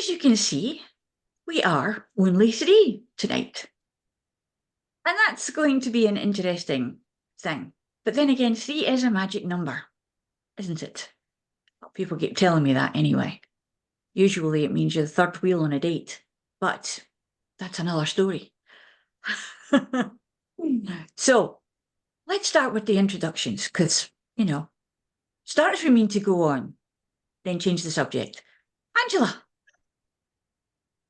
as you can see, we are only 3 tonight. And that's going to be an interesting thing. But then again, 3 is a magic number, isn't it? Well, people keep telling me that anyway. Usually it means you're the third wheel on a date, but that's another story. So let's start with the introductions, because, start as we mean to go on, then change the subject. Angela.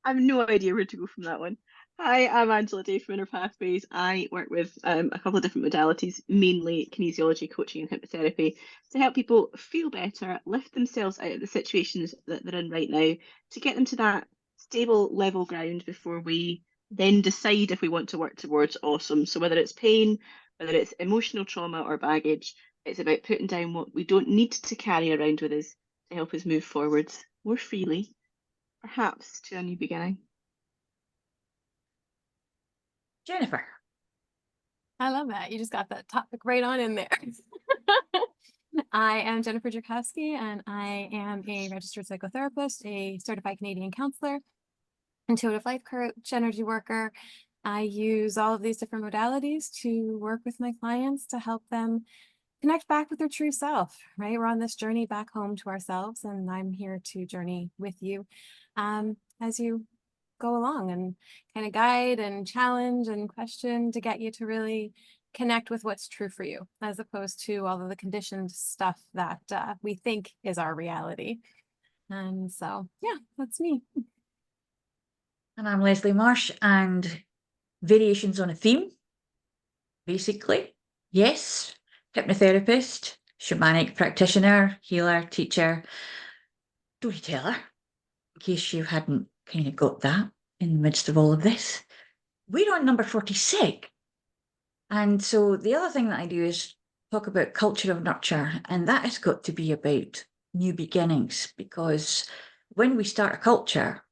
I have no idea where to go from that one. Hi, I'm Angela Daye from Inner Pathways. I work with a couple of different modalities, mainly kinesiology, coaching, and hypnotherapy, to help people feel better, lift themselves out of the situations that they're in right now, to get them to that stable level ground before we then decide if we want to work towards awesome. So whether it's pain, whether it's emotional trauma or baggage, it's about putting down what we don't need to carry around with us to help us move forwards more freely, perhaps to a new beginning. Jennifer. I love that. You just got that topic right on in there. I am Jennifer Jurkofsky, and I am a registered psychotherapist, a certified Canadian counselor, intuitive life coach, energy worker. I use all of these different modalities to work with my clients to help them connect back with their true self, right? We're on this journey back home to ourselves, and I'm here to journey with you as you go along and kind of guide and challenge and question to get you to really connect with what's true for you, as opposed to all of the conditioned stuff that we think is our reality. And so, yeah, that's me. And I'm Leslie Marsh, and variations on a theme, basically. Yes, hypnotherapist, shamanic practitioner, healer, teacher, storyteller, in case you hadn't kind of got that in the midst of all of this. We're on number 46. And so the other thing that I do is talk about culture of nurture, and that has got to be about new beginnings, because when we start a culture,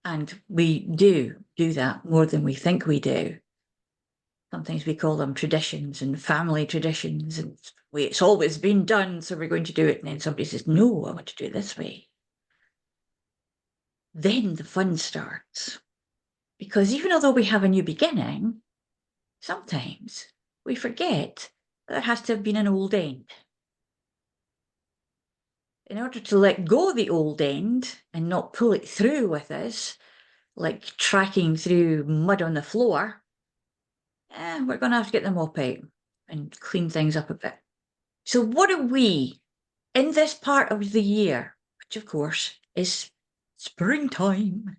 and we do that more than we think we do, sometimes we call them traditions and family traditions, and it's always been done, so we're going to do it. And then somebody says, no, I want to do it this way. Then the fun starts. Because even although we have a new beginning, sometimes we forget that there has to have been an old end. In order to let go of the old end and not pull it through with us, like tracking through mud on the floor, we're going to have to get the mop out and clean things up a bit. So what are we, in this part of the year, which of course is springtime,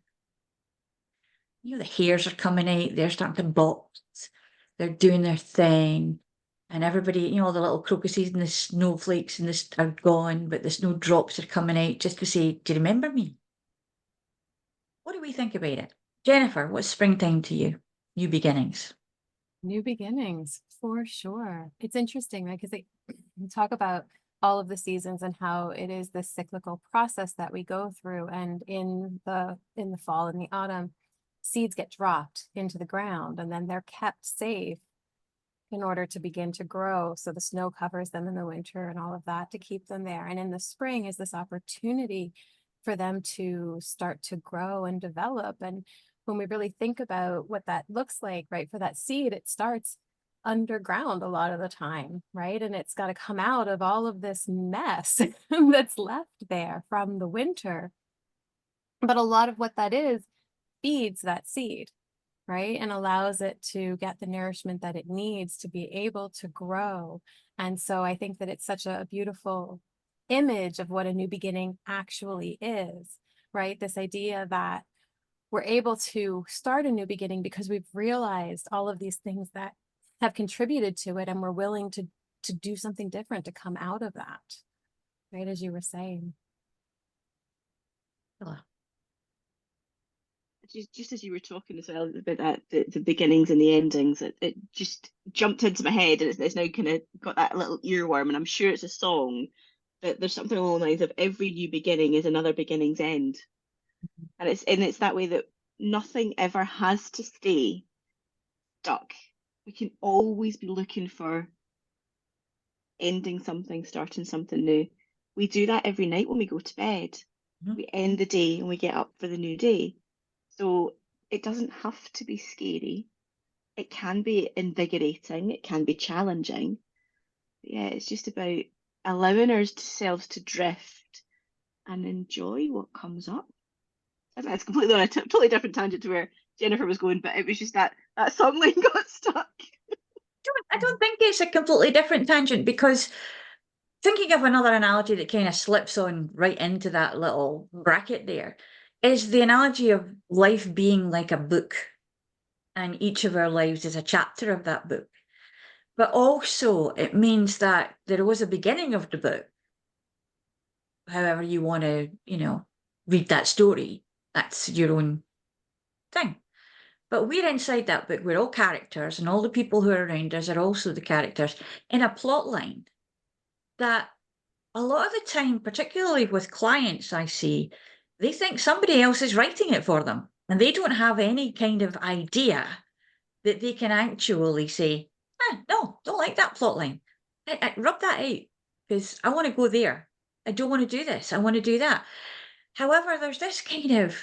the hairs are coming out, they're starting to box, they're doing their thing, and everybody, the little crocuses and the snowflakes and this are gone, but the snowdrops are coming out just to say, do you remember me? What do we think about it? Jennifer, what's springtime to you? New beginnings. New beginnings, for sure. It's interesting, right? Because they talk about all of the seasons and how it is this cyclical process that we go through. And in the fall and the autumn, seeds get dropped into the ground, and then they're kept safe in order to begin to grow. So the snow covers them in the winter and all of that to keep them there. And in the spring is this opportunity for them to start to grow and develop. And when we really think about what that looks like, right, for that seed, it starts underground a lot of the time, right? And it's got to come out of all of this mess that's left there from the winter. But a lot of what that is feeds that seed, right? And allows it to get the nourishment that it needs to be able to grow. And so I think that it's such a beautiful image of what a new beginning actually is, right? This idea that we're able to start a new beginning because we've realized all of these things that have contributed to it, and we're willing to do something different to come out of that, right? As you were saying. Hello. Just as you were talking as well about that, the beginnings and the endings, it just jumped into my head, and it's now kind of got that little earworm, and I'm sure it's a song, but there's something along the lines of every new beginning is another beginning's end. And it's that way that nothing ever has to stay stuck. We can always be looking for ending something, starting something new. We do that every night when we go to bed. Mhm. We end the day and we get up for the new day. So it doesn't have to be scary. It can be invigorating. It can be challenging. But yeah, it's just about allowing ourselves to drift and enjoy what comes up. I think it's completely on a totally different tangent to where Jennifer was going, but it was just that song line got stuck. I don't think it's a completely different tangent, because thinking of another analogy that kind of slips on right into that little bracket there is the analogy of life being like a book, and each of our lives is a chapter of that book. But also it means that there was a beginning of the book. However you want to, read that story, that's your own thing. But we're inside that book. We're all characters, and all the people who are around us are also the characters in a plot line that a lot of the time, particularly with clients I see, they think somebody else is writing it for them, and they don't have any kind of idea that they can actually say, no, don't like that plot line. I rub that out, because I want to go there. I don't want to do this. I want to do that. However, there's this kind of,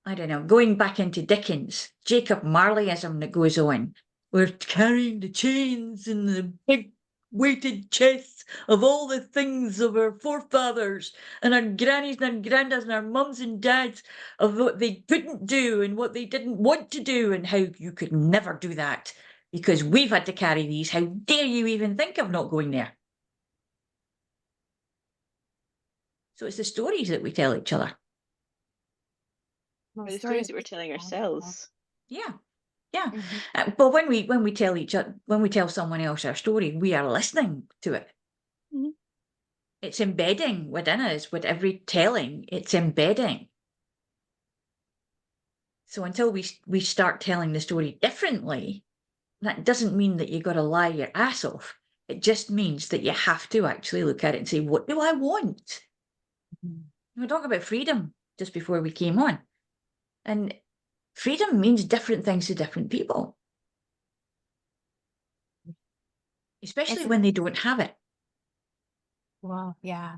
I don't know, going back into Dickens, Jacob Marleyism that goes on. We're carrying the chains and the big weighted chests of all the things of our forefathers and our grannies and our granddads and our mums and dads, of what they couldn't do and what they didn't want to do, and how you could never do that because we've had to carry these. How dare you even think of not going there? So it's the stories that we tell each other. Or the stories that we're telling ourselves. Yeah. Yeah. Mhm. But when we tell someone else our story, we are listening to it. Mhm. It's embedding within us. With every telling, it's embedding. So until we start telling the story differently, that doesn't mean that you got to lie your ass off. It just means that you have to actually look at it and say, what do I want? We talk about freedom just before we came on, and freedom means different things to different people, especially when they don't have it. Well, yeah.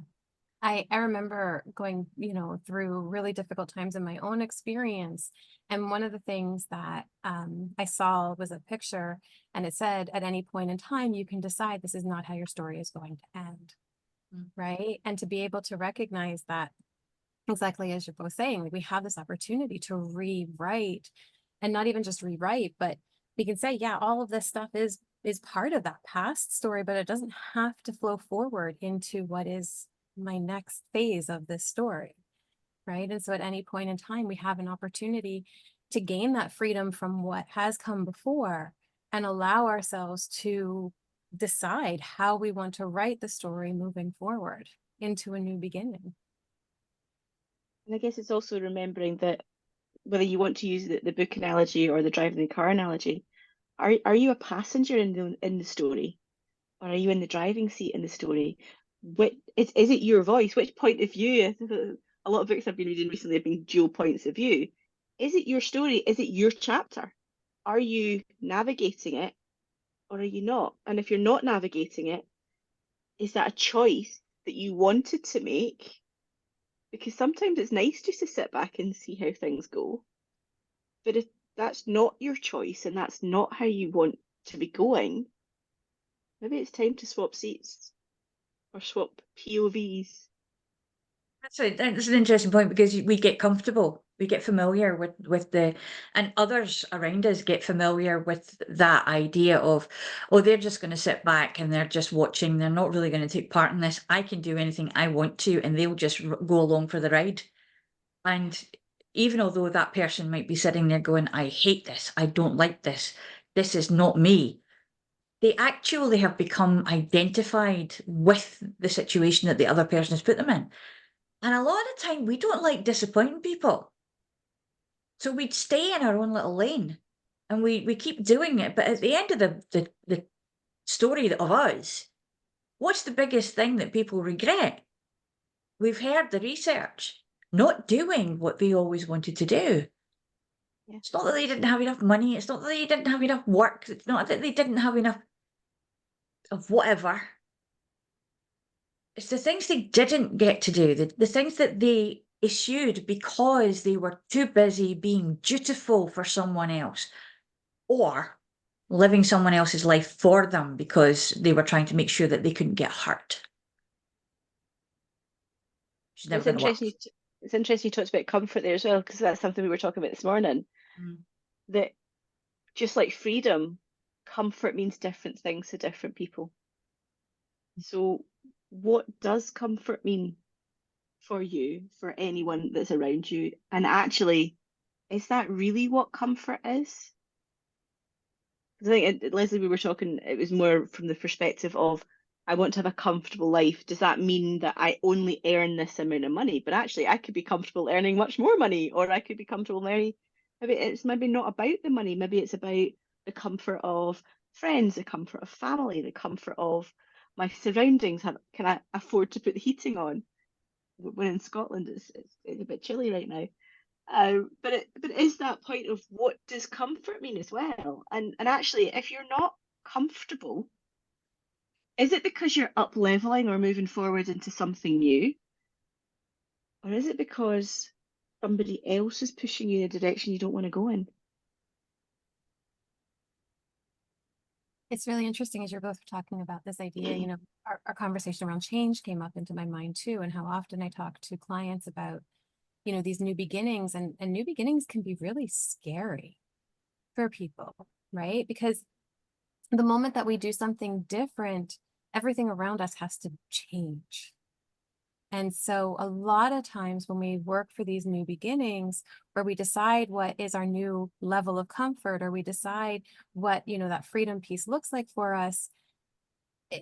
I remember going, through really difficult times in my own experience. And one of the things that I saw was a picture, and it said, at any point in time, you can decide this is not how your story is going to end. Right. And to be able to recognize that, exactly as you're both saying, like, we have this opportunity to rewrite, and not even just rewrite, but we can say, yeah, all of this stuff is part of that past story, but it doesn't have to flow forward into what is my next phase of this story. Right. And so at any point in time, we have an opportunity to gain that freedom from what has come before and allow ourselves to decide how we want to write the story moving forward into a new beginning. And I guess it's also remembering that whether you want to use the book analogy or the driving the car analogy, are you a passenger in the story, or are you in the driving seat in the story? Is it your voice? Which point of view? A lot of books I've been reading recently have been dual points of view. Is it your story? Is it your chapter? Are you navigating it, or are you not? And if you're not navigating it, is that a choice that you wanted to make? Because sometimes it's nice just to sit back and see how things go. But if that's not your choice and that's not how you want to be going, maybe it's time to swap seats or swap POVs. That's an interesting point, because we get comfortable, we get familiar with and others around us get familiar with that idea of, oh, they're just going to sit back and they're just watching. They're not really going to take part in this. I can do anything I want to, and they'll just go along for the ride. And even although that person might be sitting there going, I hate this, I don't like this, this is not me, they actually have become identified with the situation that the other person has put them in. And a lot of the time, we don't like disappointing people. So we'd stay in our own little lane, and we keep doing it. But at the end of the story of us, what's the biggest thing that people regret? We've heard the research, not doing what they always wanted to do. Yeah. It's not that they didn't have enough money. It's not that they didn't have enough work. It's not that they didn't have enough of whatever. It's the things they didn't get to do, the things that they eschewed because they were too busy being dutiful for someone else, or living someone else's life for them because they were trying to make sure that they couldn't get hurt. Which is never going to work. It's interesting you talked about comfort there as well, because that's something we were talking about this morning. That just like freedom, comfort means different things to different people. So what does comfort mean for you, for anyone that's around you? And actually, is that really what comfort is? Because I think, Leslie, we were talking, it was more from the perspective of, I want to have a comfortable life. Does that mean that I only earn this amount of money? But actually, I could be comfortable earning much more money, or I could be comfortable earning, maybe it's maybe not about the money. Maybe it's about the comfort of friends, the comfort of family, the comfort of my surroundings. Can I afford to put the heating on? We're in Scotland, it's a bit chilly right now. But it is that point of, what does comfort mean as well? And actually, if you're not comfortable, is it because you're up leveling or moving forward into something new? Or is it because somebody else is pushing you in a direction you don't want to go in? It's really interesting as you're both talking about this idea, you know, our conversation around change came up into my mind too, and how often I talk to clients about, you know, these new beginnings, and new beginnings can be really scary for people, right? Because the moment that we do something different, everything around us has to change. And so a lot of times when we work for these new beginnings, where we decide what is our new level of comfort, or we decide what, you know, that freedom piece looks like for us,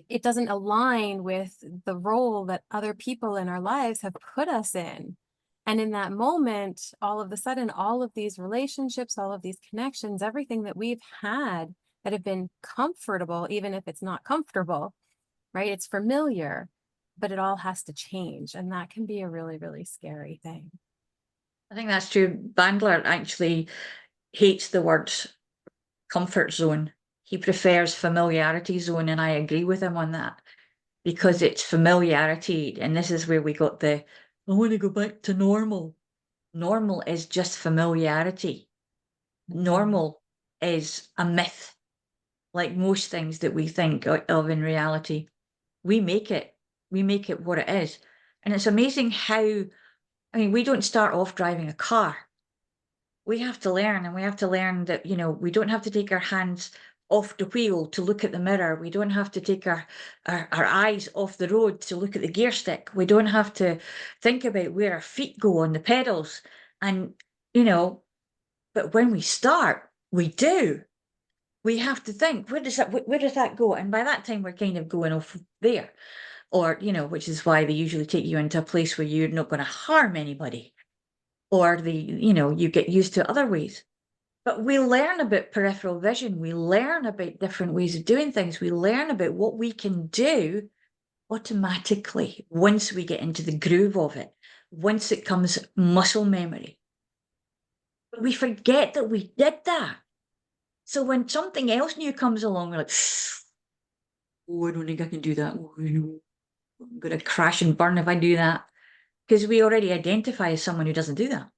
it doesn't align with the role that other people in our lives have put us in. And in that moment, all of a sudden, all of these relationships, all of these connections, everything that we've had that have been comfortable, even if it's not comfortable, right? It's familiar, but it all has to change. And that can be a really, really scary thing. I think that's true. Bandler actually hates the word comfort zone. He prefers familiarity zone, and I agree with him on that, because it's familiarity. And this is where we got the, I want to go back to normal. Normal is just familiarity. Normal is a myth, like most things that we think of in reality. We make it what it is. And it's amazing how, I mean, we don't start off driving a car. We have to learn, and we have to learn that, you know, we don't have to take our hands off the wheel to look at the mirror. We don't have to take our eyes off the road to look at the gear stick. We don't have to think about where our feet go on the pedals. And, you know, but when we start, we do. We have to think, where does that go? And by that time, we're kind of going off there. Or, you know, which is why they usually take you into a place where you're not going to harm anybody. Or you know, you get used to other ways. But we learn about peripheral vision. We learn about different ways of doing things. We learn about what we can do automatically once we get into the groove of it, once it comes muscle memory. But we forget that we did that. So when something else new comes along, we're like, oh, I don't think I can do that. Oh, I'm going to crash and burn if I do that. Because we already identify as someone who doesn't do that.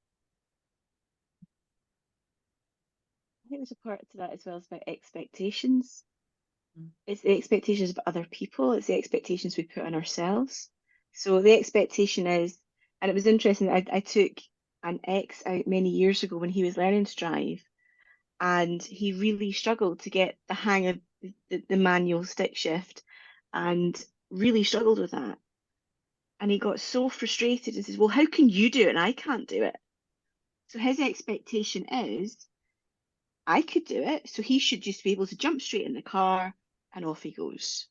I think there's a part to that as well, as about expectations. It's the expectations of other people, it's the expectations we put on ourselves. So the expectation is, and it was interesting, I took an ex out many years ago when he was learning to drive, and he really struggled to get the hang of the manual stick shift, and really struggled with that. And he got so frustrated and says, well, how can you do it and I can't do it? So his expectation is, I could do it, so he should just be able to jump straight in the car and off he goes.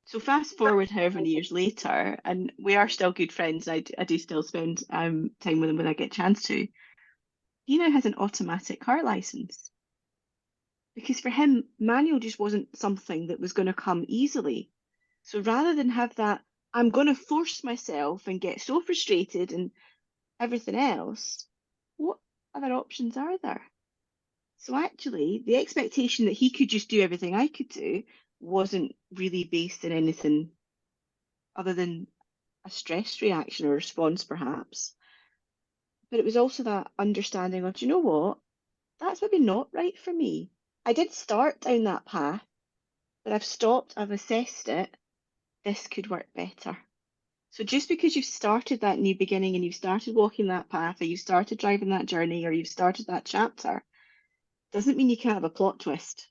So fast forward however many years later, and we are still good friends. I do still spend time with him when I get a chance to. He now has an automatic car license, because for him, manual just wasn't something that was going to come easily. So rather than have that, I'm going to force myself and get so frustrated and everything else, what other options are there? So actually, the expectation that he could just do everything I could do wasn't really based in anything other than a stress reaction or response, perhaps. But it was also that understanding of, do you know what? That's maybe not right for me. I did start down that path, but I've stopped, I've assessed it. This could work better. So just because you've started that new beginning and you've started walking that path, or you've started driving that journey, or you've started that chapter, doesn't mean you can't have a plot twist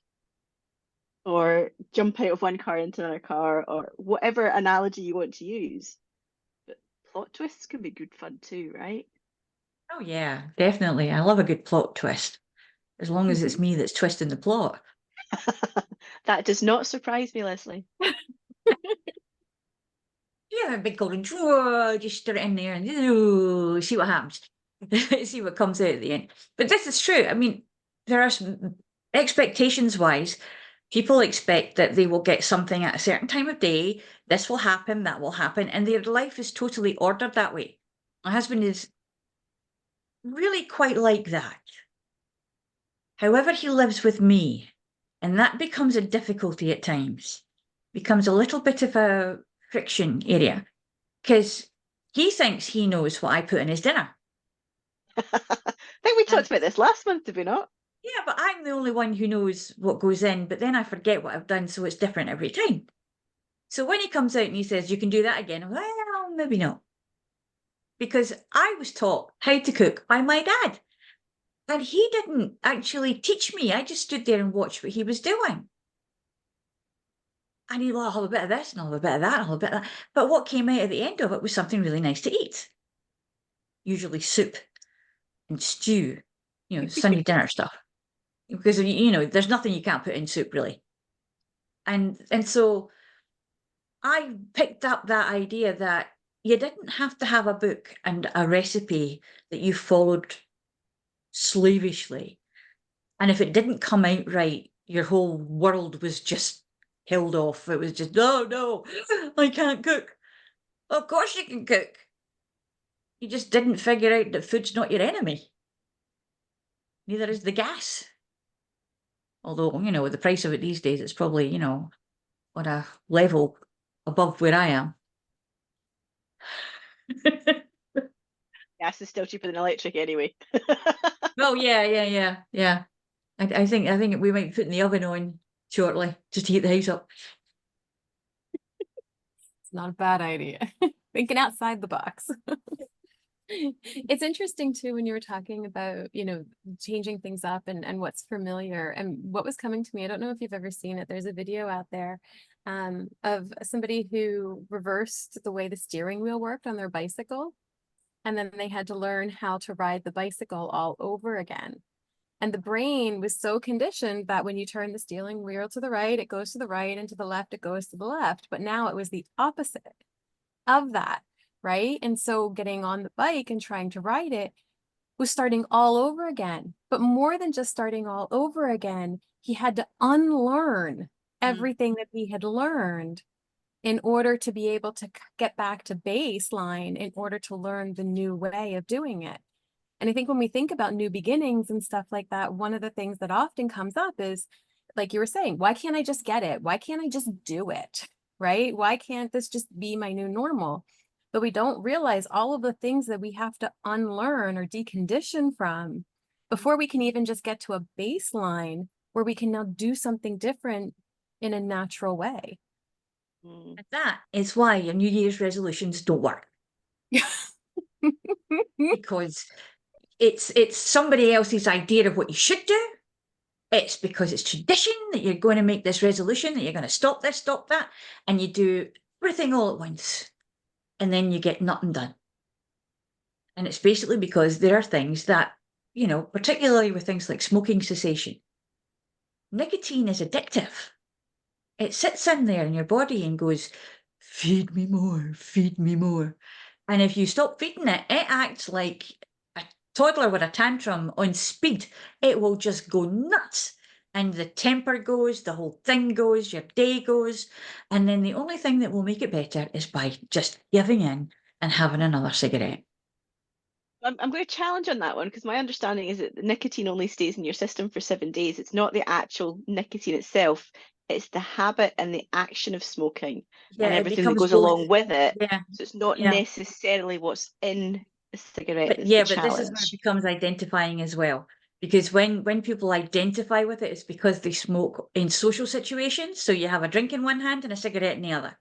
or jump out of one car into another car, or whatever analogy you want to use. But plot twists can be good fun too, right? Oh yeah, definitely. I love a good plot twist, as long as it's Mhm. me that's twisting the plot. That does not surprise me, Leslie. Yeah, a big golden drawer, just stir it in there and ooh, see what happens. See what comes out at the end. But this is true. I mean, there are some expectations wise, people expect that they will get something at a certain time of day. This will happen, that will happen, and their life is totally ordered that way. My husband is really quite like that. However, he lives with me, and that becomes a difficulty at times, becomes a little bit of a friction area, because he thinks he knows what I put in his dinner. I think we And talked about this last month, did we not? yeah, but I'm the only one who knows what goes in, but then I forget what I've done, so it's different every time. So when he comes out and he says, you can do that again, I'm like, well, maybe not. Because I was taught how to cook by my dad. And he didn't actually teach me. I just stood there and watched what he was doing. And he'd, well, I'll have a bit of this and I'll have a bit of that and I'll have a bit of that. But what came out at the end of it was something really nice to eat. Usually soup and stew, Sunday dinner stuff. Because, there's nothing you can't put in soup, really. And so I picked up that idea that you didn't have to have a book and a recipe that you followed slavishly. And if it didn't come out right, your whole world was just held off. It was just, oh no, I can't cook. Of course you can cook. You just didn't figure out that food's not your enemy. Neither is the gas. Although, with the price of it these days, it's probably, on a level above where I am. Gas is still cheaper than electric anyway. Oh yeah. I think we might be putting the oven on shortly just to heat the house up. It's not a bad idea. Thinking outside the box. It's interesting too when you were talking about, changing things up and what's familiar. And what was coming to me, I don't know if you've ever seen it. There's a video out there of somebody who reversed the way the steering wheel worked on their bicycle. And then they had to learn how to ride the bicycle all over again. And the brain was so conditioned that when you turn the steering wheel to the right, it goes to the right, and to the left, it goes to the left. But now it was the opposite of that, right? And so getting on the bike and trying to ride it was starting all over again. But more than just starting all over again, he had to unlearn everything that he had learned in order to be able to get back to baseline, in order to learn the new way of doing it. And I think when we think about new beginnings and stuff like that, one of the things that often comes up is, like you were saying, why can't I just get it? Why can't I just do it? Right? Why can't this just be my new normal? But we don't realize all of the things that we have to unlearn or decondition from before we can even just get to a baseline where we can now do something different in a natural way. And that is why your New Year's resolutions don't work. Because it's somebody else's idea of what you should do. It's because it's tradition that you're going to make this resolution, that you're going to stop this, stop that, and you do everything all at once. And then you get nothing done. And it's basically because there are things that, particularly with things like smoking cessation, nicotine is addictive. It sits in there in your body and goes, feed me more, feed me more. And if you stop feeding it, it acts like a toddler with a tantrum on speed. It will just go nuts. And the temper goes, the whole thing goes, your day goes. And then the only thing that will make it better is by just giving in and having another cigarette. I'm going to challenge on that one, because my understanding is that the nicotine only stays in your system for 7 days. It's not the actual nicotine itself. It's the habit and the action of smoking Yeah, and it everything that becomes goes both. along with it. Yeah, So it's not yeah. necessarily what's in a cigarette But that's yeah, the but this is where it challenge. becomes identifying as well. Because when people identify with it, it's because they smoke in social situations. So you have a drink in one hand and a cigarette in the other.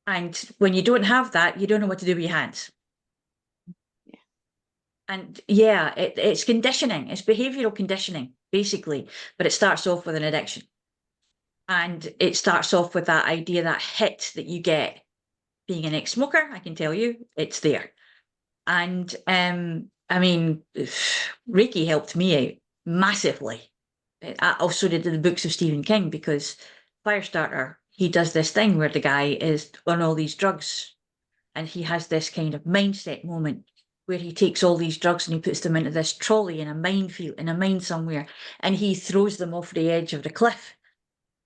And when you don't have that, you don't know what to do with your hands. Yeah. And yeah, it's conditioning, it's behavioral conditioning, basically. But it starts off with an addiction. And it starts off with that idea, that hit that you get being an ex-smoker. I can tell you, it's there. And I mean, Reiki helped me out massively. I also did the books of Stephen King, because Firestarter, he does this thing where the guy is on all these drugs and he has this kind of mindset moment where he takes all these drugs and he puts them into this trolley in a minefield, in a mine somewhere, and he throws them off the edge of the cliff.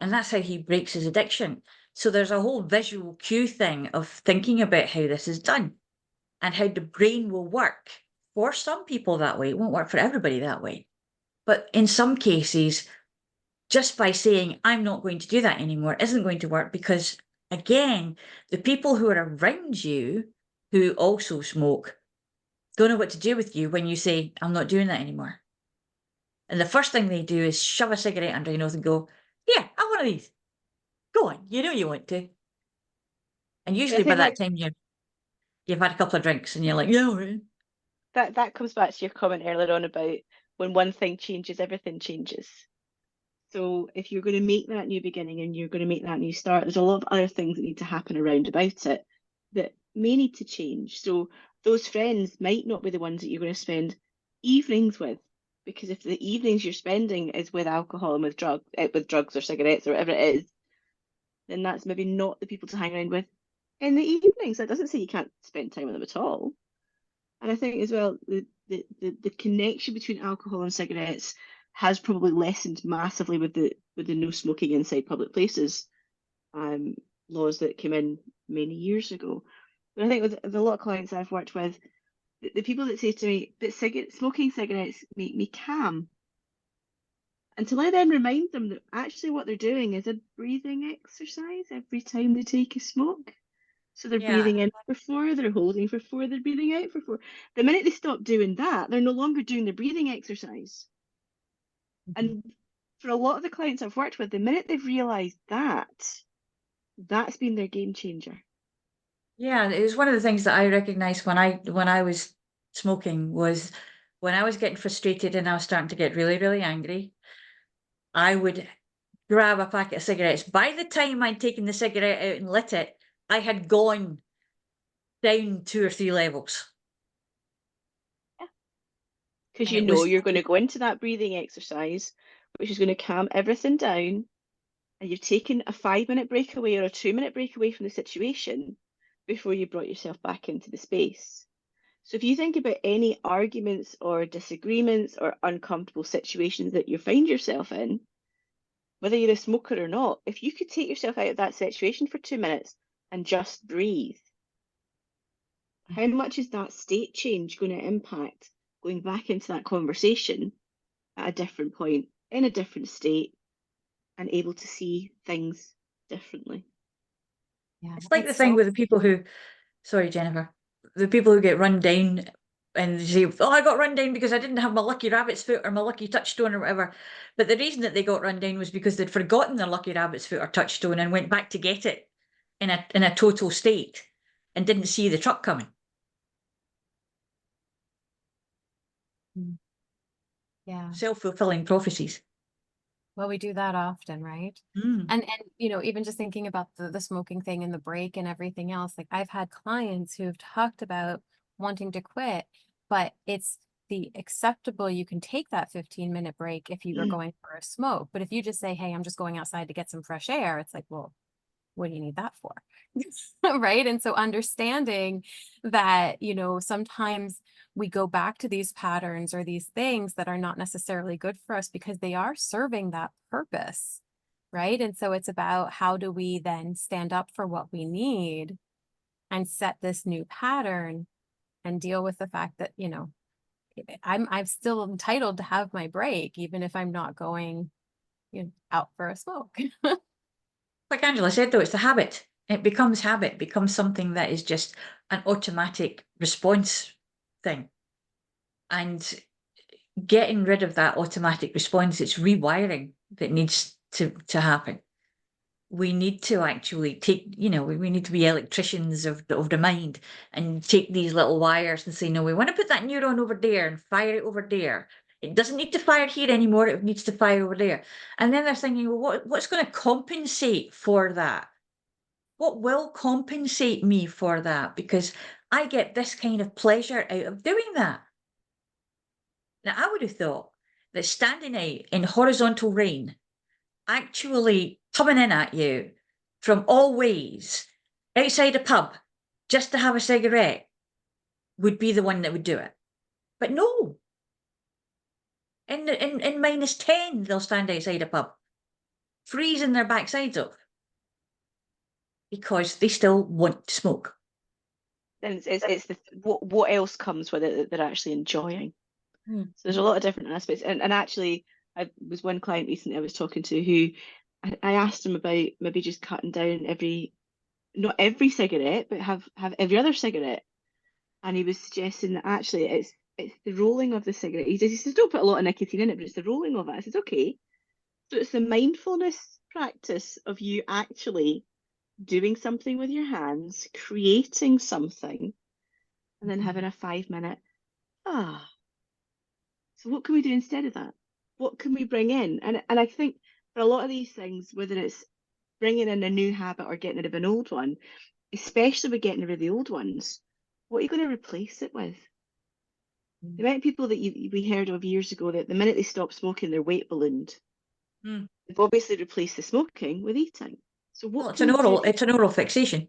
And that's how he breaks his addiction. So there's a whole visual cue thing of thinking about how this is done and how the brain will work for some people that way. It won't work for everybody that way. But in some cases, just by saying, I'm not going to do that anymore, isn't going to work, because, again, the people who are around you who also smoke don't know what to do with you when you say, I'm not doing that anymore. And the first thing they do is shove a cigarette under your nose and go, yeah, have one of these. Go on, you know you want to. And usually by that time you've had a couple of drinks and you're like, yeah, all right. That comes back to your comment earlier on about when one thing changes, everything changes. So if you're going to make that new beginning and you're going to make that new start, there's a lot of other things that need to happen around about it that may need to change. So those friends might not be the ones that you're going to spend evenings with, because if the evenings you're spending is with alcohol and with drugs or cigarettes or whatever it is, then that's maybe not the people to hang around with in the evenings. That doesn't say you can't spend time with them at all. And I think as well, the connection between alcohol and cigarettes has probably lessened massively with the no smoking inside public places laws that came in many years ago. But I think with a lot of clients I've worked with, the people that say to me that smoking cigarettes make me calm, until I then remind them that actually what they're doing is a breathing exercise every time they take a smoke. So they're Yeah. breathing in for 4, they're holding for 4, they're breathing out for 4. The minute they stop doing that, they're no longer doing the breathing exercise. And for a lot of the clients I've worked with, the minute they've realized that, that's been their game changer. Yeah, it was one of the things that I recognized when I was smoking, was when I was getting frustrated and I was starting to get really, really angry, I would grab a packet of cigarettes. By the time I'd taken the cigarette out and lit it, I had gone down 2 or 3 levels. Because And you it know was, you're going to go into that breathing exercise, which is going to calm everything down, and you've taken a 5-minute break away or a 2-minute break away from the situation before you brought yourself back into the space. So if you think about any arguments or disagreements or uncomfortable situations that you find yourself in, whether you're a smoker or not, if you could take yourself out of that situation for 2 minutes and just breathe, how much is that state change going to impact going back into that conversation at a different point, in a different state, and able to see things differently? Yeah, it's like the it's thing so with the people who, sorry, Jennifer, the people who get run down and they say, oh, I got run down because I didn't have my lucky rabbit's foot or my lucky touchstone or whatever. But the reason that they got run down was because they'd forgotten their lucky rabbit's foot or touchstone and went back to get it in a total state and didn't see the truck coming. yeah. Self-fulfilling prophecies. Well, we do that often, right? Mm. And you know, even just thinking about the smoking thing and the break and everything else, like I've had clients who've talked about wanting to quit, but it's the acceptable, you can take that 15-minute break if you were going for a smoke. But if you just say, hey, I'm just going outside to get some fresh air, it's like, well, what do you need that for? Right. And so understanding that, you know, sometimes we go back to these patterns or these things that are not necessarily good for us because they are serving that purpose. Right. And so it's about how do we then stand up for what we need and set this new pattern and deal with the fact that, you know, I'm still entitled to have my break, even if I'm not going out for a smoke. Like Angela said, though, it's the habit. It becomes habit, becomes something that is just an automatic response thing. And getting rid of that automatic response, it's rewiring that needs to happen. We need to actually take, we need to be electricians of the mind and take these little wires and say, no, we want to put that neuron over there and fire it over there. It doesn't need to fire here anymore. It needs to fire over there. And then they're thinking, well, what's going to compensate for that? What will compensate me for that? Because I get this kind of pleasure out of doing that. Now, I would have thought that standing out in horizontal rain, actually coming in at you from all ways, outside a pub, just to have a cigarette, would be the one that would do it. But no. In -10, they'll stand outside a pub, freezing their backsides off, because they still want to smoke. And it's what else comes with it that they're actually enjoying. So there's a lot of different aspects. And actually, I was one client recently I was talking to who I asked him about maybe just cutting down not every cigarette, but have every other cigarette. And he was suggesting that actually it's the rolling of the cigarette. He says, don't put a lot of nicotine in it, but it's the rolling of it. I said, okay. So it's the mindfulness practice of you actually doing something with your hands, creating something, and then having a 5-minute, So what can we do instead of that? What can we bring in? And I think for a lot of these things, whether it's bringing in a new habit or getting rid of an old one, especially with getting rid of the old ones, what are you going to replace it with? The amount of people that we heard of years ago that the minute they stopped smoking, their weight ballooned. They've obviously replaced the smoking with eating. So what it's an oral fixation. It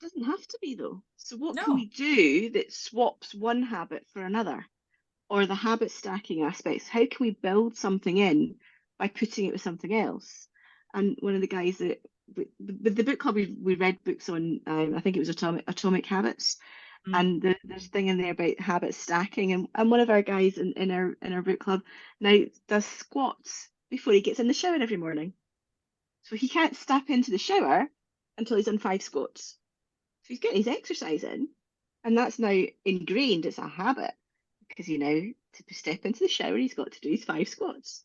doesn't have to be though. So what No. can we do that swaps one habit for another? Or the habit stacking aspects? How can we build something in by putting it with something else? And one of the guys that with the book club, we read books on, I think it was Atomic Habits, and there's a thing in there about habit stacking. And one of our guys in our book club now does squats before he gets in the shower every morning. So he can't step into the shower until he's done 5 squats. So he's getting his exercise in, and that's now ingrained. It's a habit. Because to step into the shower, he's got to do his 5 squats.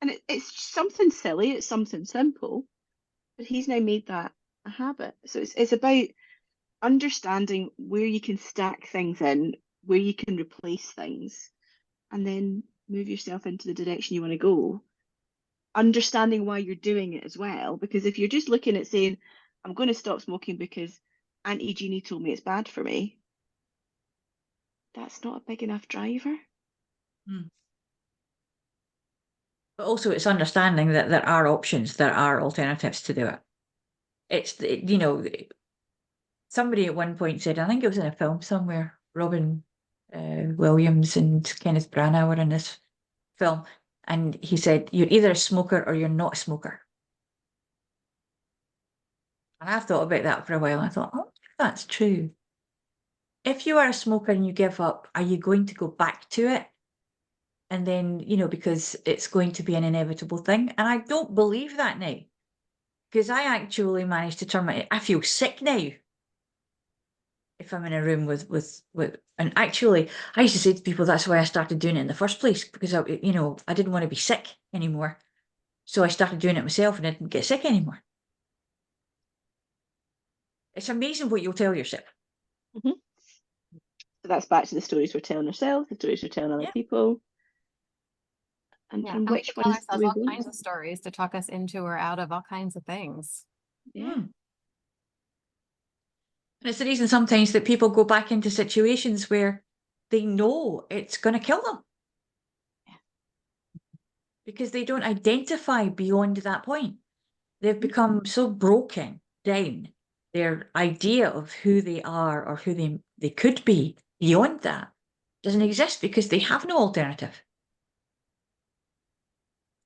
And it's something silly, it's something simple, but he's now made that a habit. So it's about understanding where you can stack things in, where you can replace things, and then move yourself into the direction you want to go. Understanding why you're doing it as well, because if you're just looking at saying, I'm going to stop smoking because Auntie Jeannie told me it's bad for me, that's not a big enough driver. But also it's understanding that there are options, there are alternatives to do it. It's, somebody at one point said, I think it was in a film somewhere, Robin Williams and Kenneth Branagh were in this film, and he said, you're either a smoker or you're not a smoker. And I thought about that for a while, and I thought, oh, that's true. If you are a smoker and you give up, are you going to go back to it? And then, because it's going to be an inevitable thing. And I don't believe that now. Because I actually managed to turn I feel sick now. If I'm in a room with, and actually, I used to say to people, that's why I started doing it in the first place. Because, I didn't want to be sick anymore. So I started doing it myself and I didn't get sick anymore. It's amazing what you'll tell yourself. So that's back to the stories we're telling ourselves, the stories we're telling other people. And which we tell ones do ourselves we all want? kinds of stories to talk us into or out of all kinds of things. Yeah. And it's the reason sometimes that people go back into situations where they know it's going to kill them. Because they don't identify beyond that point. They've become so broken down. Their idea of who they are or who they could be beyond that doesn't exist because they have no alternative.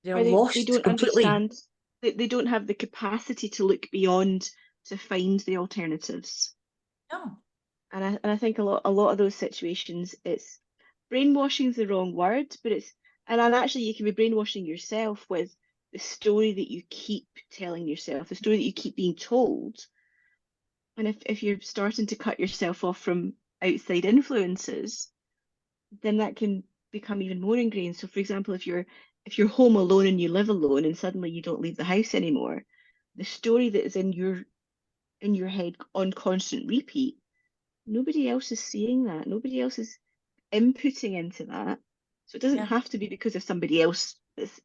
They're lost they don't completely. understand. They don't have the capacity to look beyond to find the alternatives. No. And I think a lot of those situations, it's brainwashing is the wrong word, but it's And then actually you can be brainwashing yourself with the story that you keep telling yourself, the story that you keep being told. And if you're starting to cut yourself off from outside influences, then that can become even more ingrained. So for example, if you're home alone and you live alone and suddenly you don't leave the house anymore, the story that is in your head on constant repeat, nobody else is seeing that. Nobody else is inputting into that. So it doesn't Yeah. have to be because of somebody else that's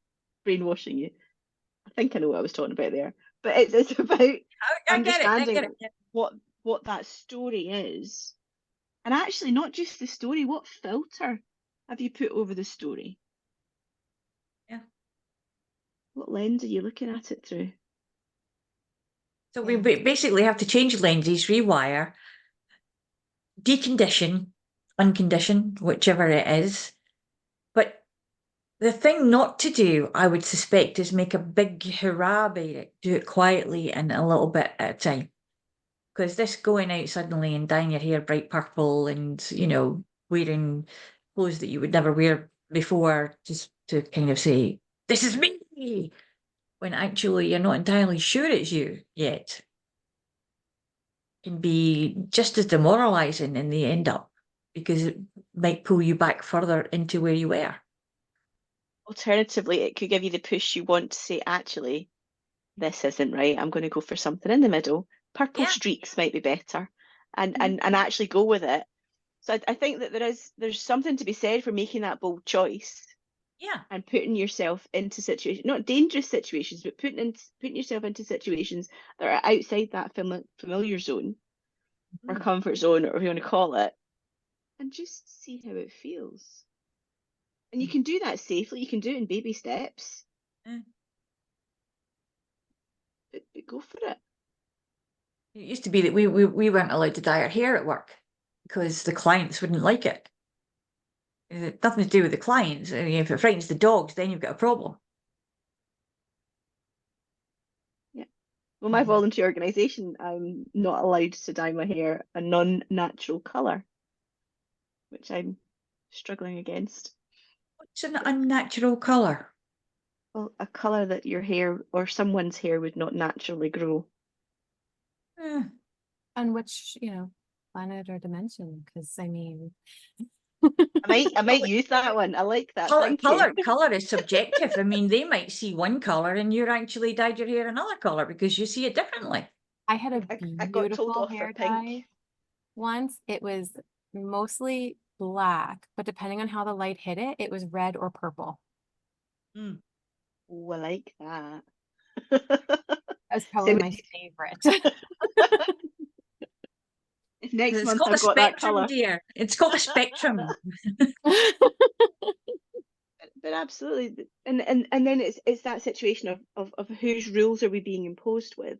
brainwashing you. I think I know what I was talking about there. But it's about I get it. I understanding get it. what that story is. And actually not just the story, what filter have you put over the story? Yeah. What lens are you looking at it through? So we basically have to change lenses, rewire, decondition, uncondition, whichever it is. But the thing not to do, I would suspect, is make a big hurrah about it. Do it quietly and a little bit at a time. Because this going out suddenly and dyeing your hair bright purple and, wearing clothes that you would never wear before, just to kind of say, this is me, when actually you're not entirely sure it's you yet, can be just as demoralizing in the end up, because it might pull you back further into where you were. Alternatively, it could give you the push you want to say, actually, this isn't right. I'm going to go for something in the middle. Purple Yeah. streaks might be better, and actually go with it. So I think that there's something to be said for making that bold choice. Yeah. And putting yourself into situations, not dangerous situations, but putting yourself into situations that are outside that familiar zone or comfort zone, or whatever you want to call it, and just see how it feels. And you can do that safely. You can do it in baby steps. But go for it. It used to be that we weren't allowed to dye our hair at work because the clients wouldn't like it. It's nothing to do with the clients. I mean, if it frightens the dogs, then you've got a problem. Yeah. Well, my volunteer organisation, I'm not allowed to dye my hair a non-natural colour, which I'm struggling against. What's an unnatural colour? Well, a colour that your hair or someone's hair would not naturally grow. On which, planet or dimension? Because I mean, I might use that one. I like that. Thank you. Colour is subjective. I mean, they might see one colour and you're actually dyed your hair another colour because you see it differently. I had a I got told beautiful off hair for pink. dye once. It was mostly black, but depending on how the light hit it, it was red or purple. Oh, I like that. That's probably my favorite. If next It's month called I've a got that spectrum, colour. dear. It's called a spectrum. But absolutely, and then it's that situation of whose rules are we being imposed with.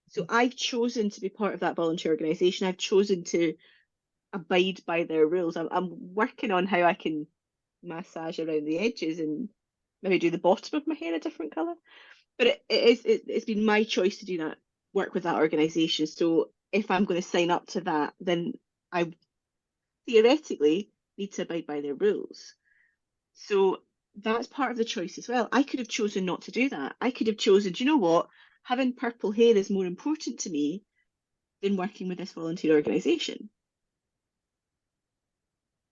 So I've chosen to be part of that volunteer organisation. I've chosen to abide by their rules. I'm working on how I can massage around the edges and maybe do the bottom of my hair a different colour. But it's been my choice to do that, work with that organisation. So if I'm going to sign up to that, then I theoretically need to abide by their rules. So that's part of the choice as well. I could have chosen not to do that. I could have chosen, do you know what? Having purple hair is more important to me than working with this volunteer organisation.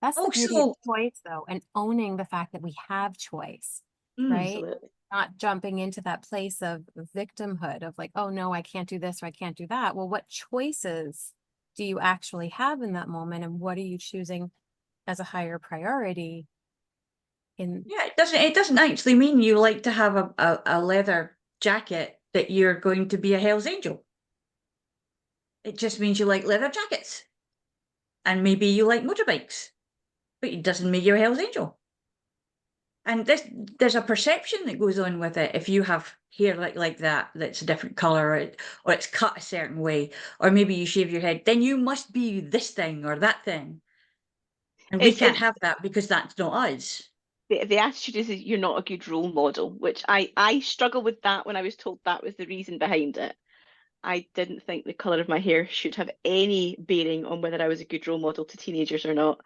That's the beauty of choice, though, and owning the fact that we have choice, right? Absolutely. Not jumping into that place of victimhood of like, oh no, I can't do this or I can't do that. Well, what choices do you actually have in that moment, and what are you choosing as a higher priority? Yeah, it doesn't actually mean you like to have a leather jacket that you're going to be a Hell's Angel. It just means you like leather jackets. And maybe you like motorbikes, but it doesn't make you a Hell's Angel. And there's a perception that goes on with it. If you have hair like that, that's a different color, or it's cut a certain way, or maybe you shave your head, then you must be this thing or that thing. And we can't have that because that's not us. The attitude is that you're not a good role model, which I struggle with that when I was told that was the reason behind it. I didn't think the colour of my hair should have any bearing on whether I was a good role model to teenagers or not.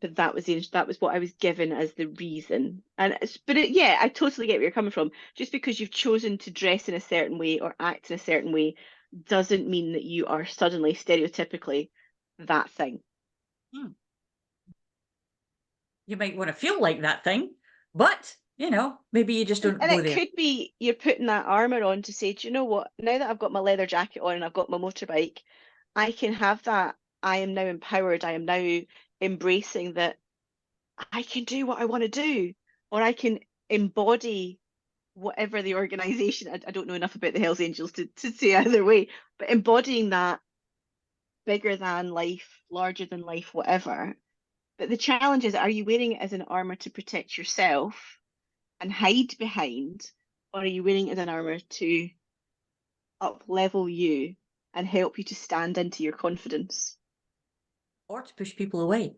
but that was what I was given as the reason. Yeah, I totally get where you're coming from. Just because you've chosen to dress in a certain way or act in a certain way doesn't mean that you are suddenly stereotypically that thing. You might want to feel like that thing, but you know, maybe you just don't And go it there. could be you're putting that armor on to say, do you know what? Now that I've got my leather jacket on and I've got my motorbike, I can have that. I am now empowered. I am now embracing that I can do what I want to do, or I can embody whatever the organization. I don't know enough about the Hells Angels to say either way, but embodying that bigger than life, larger than life, whatever. But the challenge is, are you wearing it as an armor to protect yourself and hide behind, or are you wearing it as an armor to up level you and help you to stand into your confidence? Or to push people away.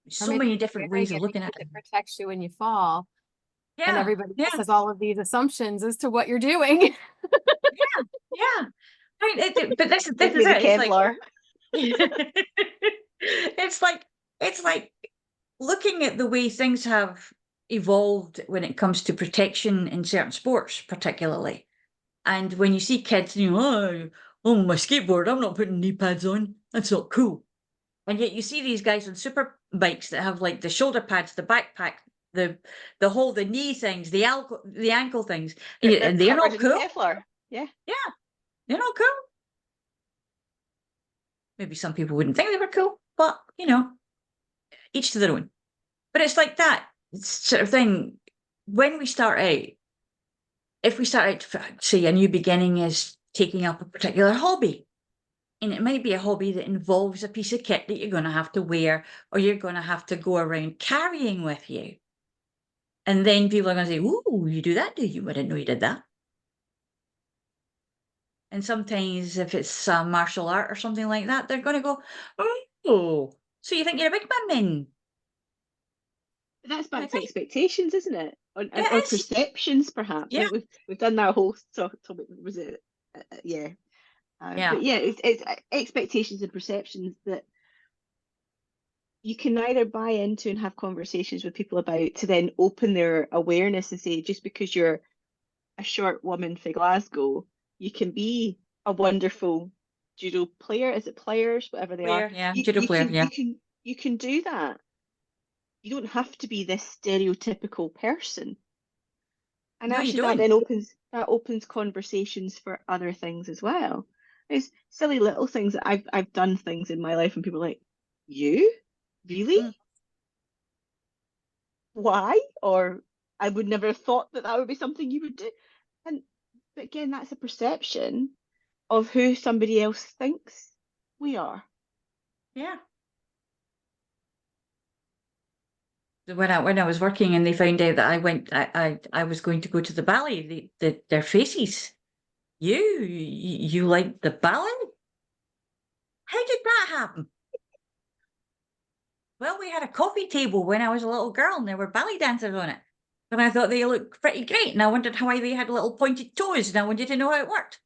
Or So maybe many you're different wearing ways of it looking at because it. it protects you when you fall. And Yeah, everybody yeah, else has all of these assumptions as to what you're doing. yeah. I mean, but this Give is me the it. It's like Kevlar. it's like looking at the way things have evolved when it comes to protection in certain sports, particularly. And when you see kids, you know, oh, my skateboard, I'm not putting knee pads on. That's not cool. And yet you see these guys on super bikes that have like the shoulder pads, the backpack, the knee things, the ankle things, They're and they're covered not in cool. Kevlar. Yeah. Yeah, they're not cool. Maybe some people wouldn't think they were cool, but you know, each to their own. But it's like that sort of thing. When we start out, if we start out, say, a new beginning is taking up a particular hobby, and it might be a hobby that involves a piece of kit that you're going to have to wear or you're going to have to go around carrying with you. And then people are going to say, ooh, you do that, do you? I didn't know you did that. And sometimes if it's a martial art or something like that, they're going to go, oh, so you think you're a big man then? That's back to expectations, isn't it? It Or is. perceptions, perhaps. I Yeah. think we've done that whole topic. Was it? Yeah. Yeah. But yeah, it's expectations and perceptions that you can either buy into and have conversations with people about to then open their awareness and say, just because you're a short woman for Glasgow, you can be a wonderful judo player. Is it players, whatever they are? Player, yeah. Judo player, yeah. You can do that. You don't have to be this stereotypical person. And No, you actually that don't. then opens conversations for other things as well. There's silly little things that I've done things in my life and people are like, you? Really? Mm. Why? Or I would never have thought that would be something you would do. But again, that's a perception of who somebody else thinks we are. Yeah. When I was working and they found out that I was going to go to the ballet, their faces. You like the ballet? How did that happen? Well, we had a coffee table when I was a little girl and there were ballet dancers on it. And I thought they looked pretty great. And I wondered how they had little pointed toes and I wanted to know how it worked.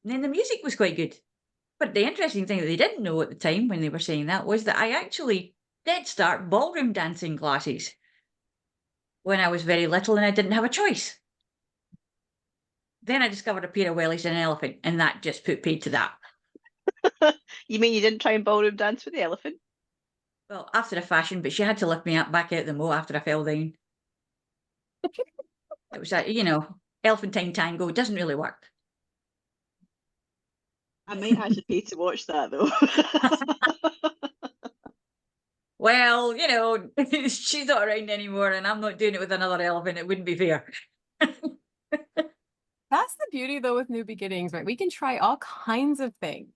And then the music was quite good. But the interesting thing that they didn't know at the time when they were saying that was that I actually did start ballroom dancing classes when I was very little and I didn't have a choice. Then I discovered a pair of wellies and an elephant, and that just put paid to that. You mean you didn't try and ballroom dance with the elephant? Well, after a fashion, but she had to lift me up back out the moat after I fell down. It was like, you know, elephantine tango doesn't really work. I might actually pay to watch that though. Well, you know, she's not around anymore and I'm not doing it with another elephant. It wouldn't be fair. That's the beauty though with new beginnings, right? We can try all kinds of things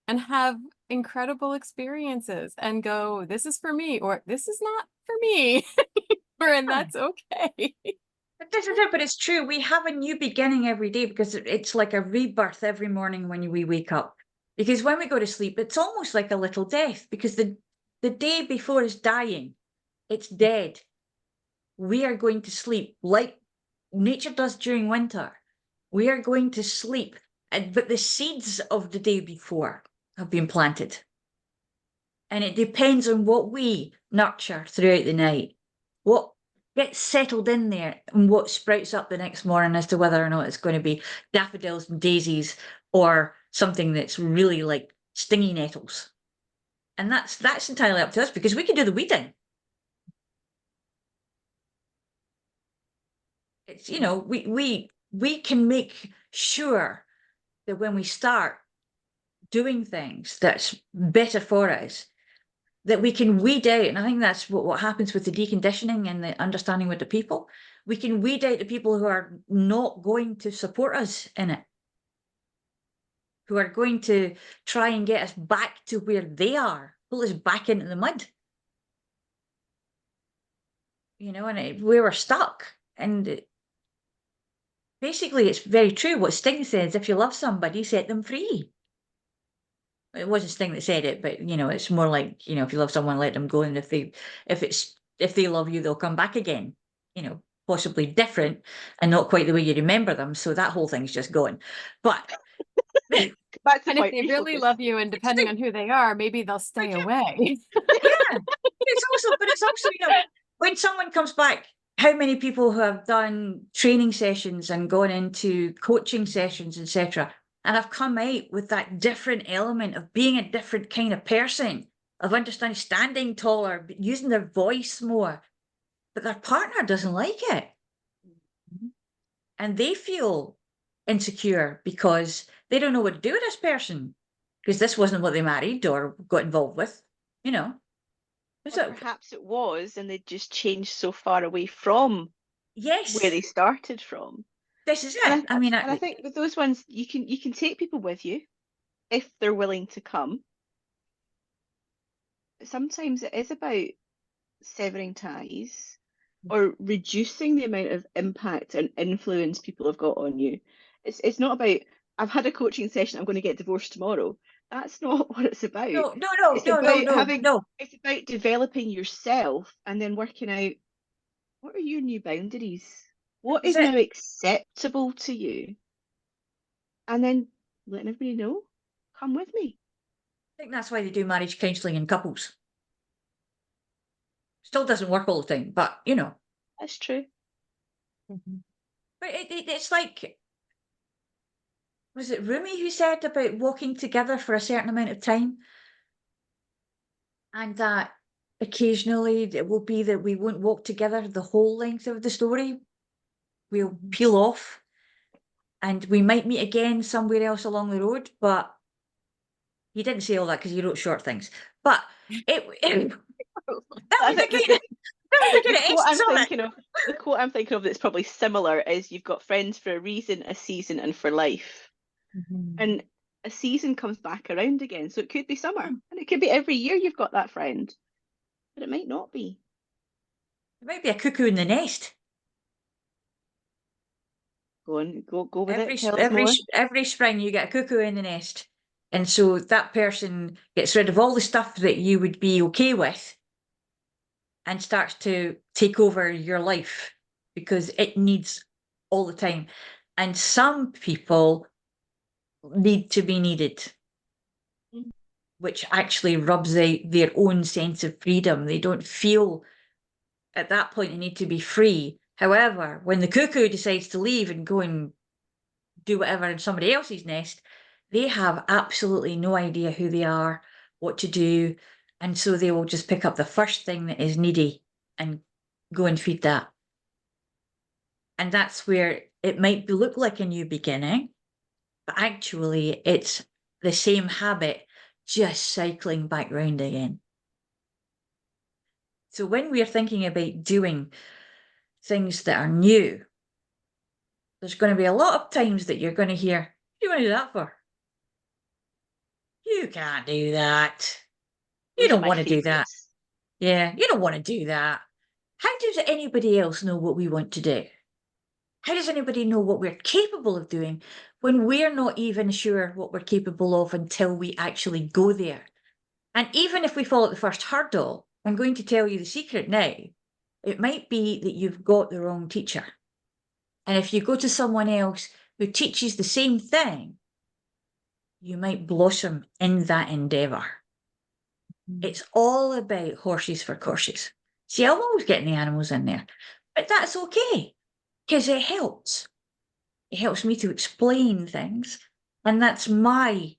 and have incredible experiences and go, this is for me, or this is not for me. And that's okay. But this is it, but it's true. We have a new beginning every day because it's like a rebirth every morning when we wake up. Because when we go to sleep, it's almost like a little death because the day before is dying. It's dead. We are going to sleep like nature does during winter. We are going to sleep. But the seeds of the day before have been planted. And it depends on what we nurture throughout the night, what gets settled in there, and what sprouts up the next morning as to whether or not it's going to be daffodils and daisies or something that's really like stingy nettles. And that's entirely up to us, because we can do the weeding. It's, you know, we can make sure that when we start doing things that's better for us, that we can weed out, and I think that's what happens with the deconditioning and the understanding with the people. We can weed out the people who are not going to support us in it, who are going to try and get us back to where they are, pull us back into the mud. You know, and we were stuck. And basically, it's very true what Sting says: if you love somebody, set them free. It wasn't Sting that said it, but, you know, it's more like, you know, if you love someone, let them go. And if they love you, they'll come back again, you know, possibly different and not quite the way you remember them. So that whole thing's just gone. But Back to And if they really refocus. love you, and depending on who they are, maybe they'll stay away. yeah, it's also, you know, when someone comes back, how many people who have done training sessions and gone into coaching sessions, etc., and have come out with that different element of being a different kind of person, of understanding, standing taller, using their voice more, but their partner doesn't like it. And they feel insecure because they don't know what to do with this person, because this wasn't what they married or got involved with, you know. Or perhaps it was, and they just changed so far away from Yes, where they started from. this is And it. I mean, I think with those ones, you can take people with you if they're willing to come. But sometimes it is about severing ties or reducing the amount of impact and influence people have got on you. It's not about, I've had a coaching session, I'm going to get divorced tomorrow. That's not what it's about. It's about developing yourself and then working out, what are your new boundaries? What is now acceptable to you? And then letting everybody know, come with me. I think that's why they do marriage counselling in couples. Still doesn't work all the time, but, you know. That's true. But it's like, was it Rumi who said about walking together for a certain amount of time? And that occasionally it will be that we won't walk together the whole length of the story. We'll peel off and we might meet again somewhere else along the road. But he didn't say all that because he wrote short things. But that was the quote I'm thinking of that's probably similar is, you've got friends for a reason, a season, and for life. And a season comes back around again. So it could be summer, and it could be every year you've got that friend, but it might not be. It might be a cuckoo in the nest. Go with it. Tell us more. Every spring you get a cuckoo in the nest. And so that person gets rid of all the stuff that you would be okay with and starts to take over your life because it needs all the time. And some people need to be needed, which actually rubs out their own sense of freedom. They don't feel at that point they need to be free. However, when the cuckoo decides to leave and go and do whatever in somebody else's nest, they have absolutely no idea who they are, what to do. And so they will just pick up the first thing that is needy and go and feed that. And that's where it might look like a new beginning, but actually it's the same habit, just cycling back round again. So when we're thinking about doing things that are new, there's going to be a lot of times that you're going to hear, what do you want to do that for? You can't do that. You don't want to do that. Yeah, you don't want to do that. How does anybody else know what we want to do? How does anybody know what we're capable of doing when we're not even sure what we're capable of until we actually go there? And even if we fall at the first hurdle, I'm going to tell you the secret now. It might be that you've got the wrong teacher. And if you go to someone else who teaches the same thing, you might blossom in that endeavor. It's all about horses for courses. See, I'm always getting the animals in there, but that's okay because it helps. It helps me to explain things, and that's my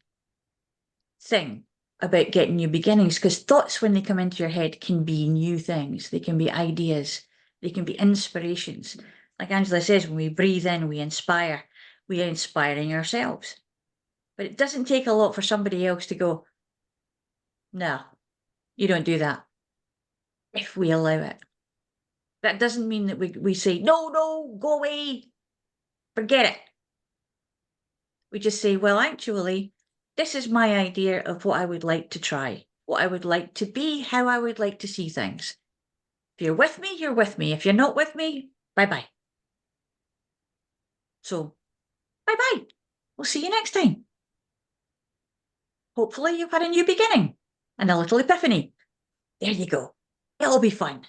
thing about getting new beginnings, because thoughts, when they come into your head, can be new things. They can be ideas. They can be inspirations. Like Angela says, when we breathe in, we are inspiring ourselves. But it doesn't take a lot for somebody else to go, no, you don't do that, if we allow it. That doesn't mean that we say, no, go away, forget it. We just say, well, actually, this is my idea of what I would like to try, what I would like to be, how I would like to see things. If you're with me, you're with me. If you're not with me, bye-bye. So, bye-bye. We'll see you next time. Hopefully you've had a new beginning and a little epiphany. There you go. It'll be fun.